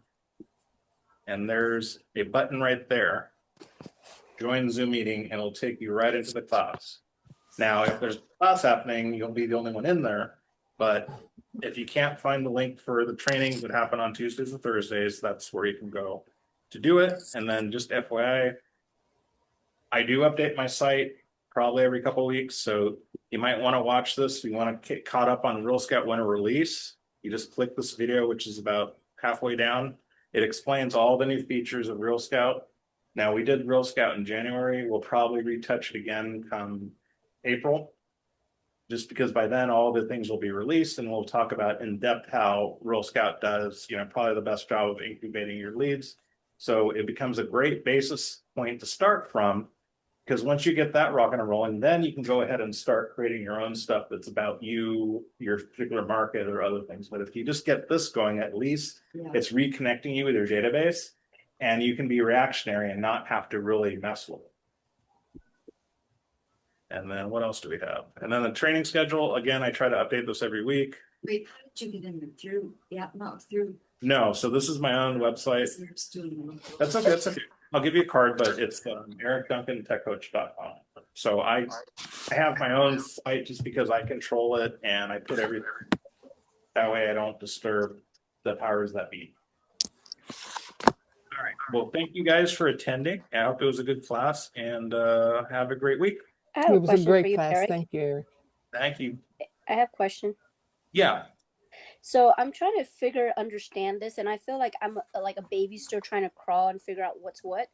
and there's a button right there. Join Zoom meeting, and it'll take you right into the class. Now, if there's a class happening, you'll be the only one in there. But if you can't find the link for the trainings that happen on Tuesdays and Thursdays, that's where you can go to do it. And then just FYI, I do update my site probably every couple of weeks. So you might want to watch this. If you want to get caught up on Real Scout winter release, you just click this video, which is about halfway down. It explains all the new features of Real Scout. Now we did Real Scout in January. We'll probably retouch it again come April, just because by then all the things will be released, and we'll talk about in depth how Real Scout does, probably the best job of incubating your leads. So it becomes a great basis point to start from, because once you get that rocking and rolling, then you can go ahead and start creating your own stuff that's about you, your particular market, or other things. But if you just get this going, at least Yeah. it's reconnecting you with your database, and you can be reactionary and not have to really mess with it. And then what else do we have? And then the training schedule, again, I try to update this every week. Wait, how did you get in there through? Yeah, not through. No, so this is my own website. That's okay. That's okay. I'll give you a card, but it's ericduncantechcoach.com. So I have my own site just because I control it, and I put everything that way I don't disturb the powers that be. All right. Well, thank you guys for attending. I hope it was a good class, and have a great week. I have It a was a question for great you, class. Eric. Thank you, Eric. Thank you. I have a question. Yeah. So I'm trying to understand this, and I feel like I'm like a baby still trying to crawl and figure out what's what.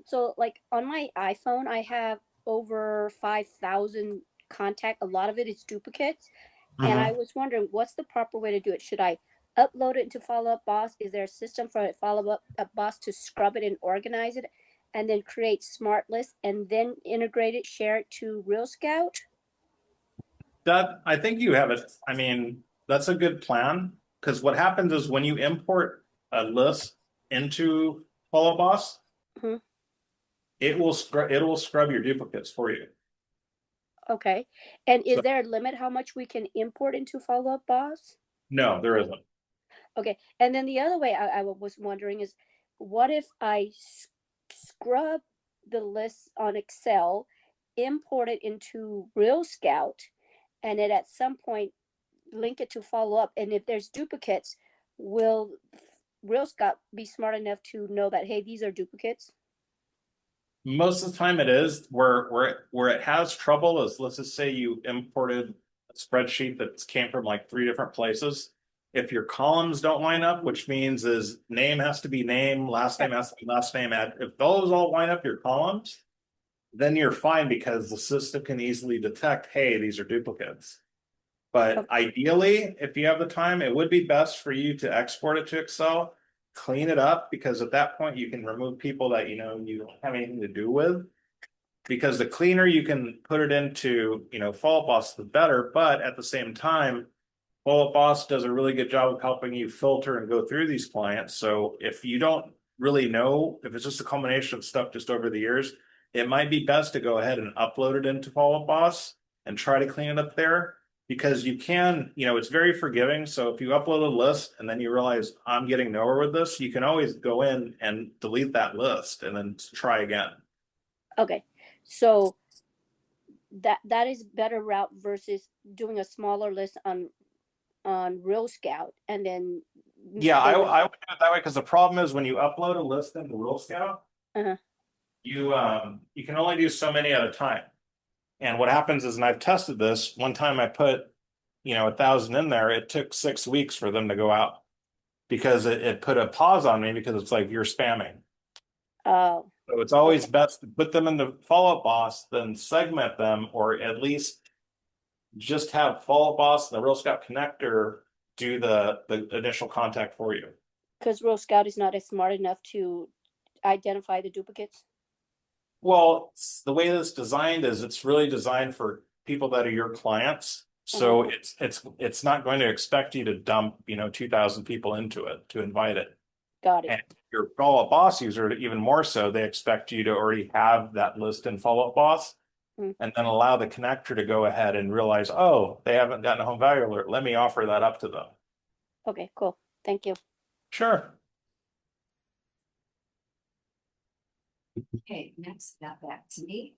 So like on my iPhone, I have over 5,000 contact. A lot of it is duplicates, and I was wondering what's the proper way to do it. Should I upload it into Follow Up Boss? Is there a system for Follow Up Boss to scrub it and organize it, and then create smart lists and then integrate it, share it to Real Scout? That I think you have it. I mean, that's a good plan, because what happens is when you import a list into Follow Boss, Mhm. it will scrub your duplicates for you. Okay. And is So there a limit how much we can import into Follow Up Boss? no, there isn't. Okay. And then the other way I was wondering is, what if I scrub the list on Excel, import it into Real Scout, and then at some point link it to Follow Up? And if there's duplicates, will Real Scout be smart enough to know that, hey, these are duplicates? Most of the time it is. Where it has trouble is, let's just say you imported a spreadsheet that came from like 3 different places. If your columns don't line up, which means is name has to be name, last name has to be last name. If those all line up your columns, then you're fine, because the system can easily detect, hey, these are duplicates. But ideally, if you have the time, it would be best for you to export it to Excel, clean it up, because at that point you can remove people that you don't have anything to do with. Because the cleaner you can put it into, Follow Up Boss, the better. But at the same time, Follow Up Boss does a really good job of helping you filter and go through these clients. So if you don't really know, if it's just a combination of stuff just over the years, it might be best to go ahead and upload it into Follow Up Boss and try to clean it up there. Because you can, it's very forgiving. So if you upload a list and then you realize I'm getting nowhere with this, you can always go in and delete that list and then try again. Okay. So that is better route versus doing a smaller list on Real Scout and then Yeah, I would do it that way, because the problem is when you upload a list into Real Scout, Uh-huh. you can only do so many at a time. And what happens is, and I've tested this, one time I put 1,000 in there, it took 6 weeks for them to go out, because it put a pause on me, because it's like you're spamming. Oh, So it's always best to put them into Follow Up Boss, then segment them, or at least just have Follow Up Boss and the Real Scout connector do the initial contact for you. because Real Scout is not as smart enough to identify the duplicates. Well, the way it's designed is it's really designed for people that are your clients. So it's not going to expect you to dump 2,000 people into it to invite it. Got it. And your Follow Up Boss user, even more so, they expect you to already have that list in Follow Up Boss, and then allow the connector to go ahead and realize, oh, they haven't gotten a home value alert. Let me offer that up to them. Okay, cool. Thank you. Sure. Okay, next, got back to me.